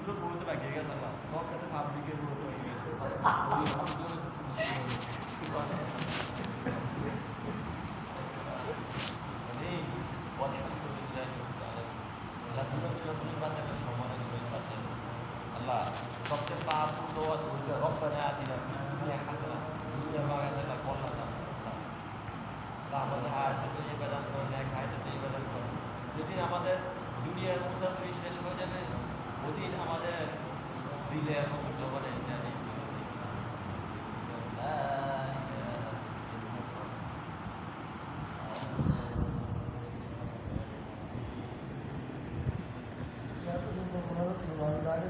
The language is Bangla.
হুজুরের গুরুত্ব বাকি হয়ে গেছে না সব কাছে পাবলিকের গুরুত্ব বাকি গেছে আল্লাহ সবচেয়ে পাপ দোয়া শুনছে রব্বানা আতিনা ফিদ দুনিয়া হাসানা দুনিয়া মাগানা কল্যাণ আমাদের হায়াতে ইবাদত করে নেক হায়াতে ইবাদত করে যেদিন আমাদের দুনিয়ার মুসাফির শেষ হয়ে যাবে ওদিন আমাদের দিলে এবং জবানে জানি Ya, itu untuk menurut seluruh dari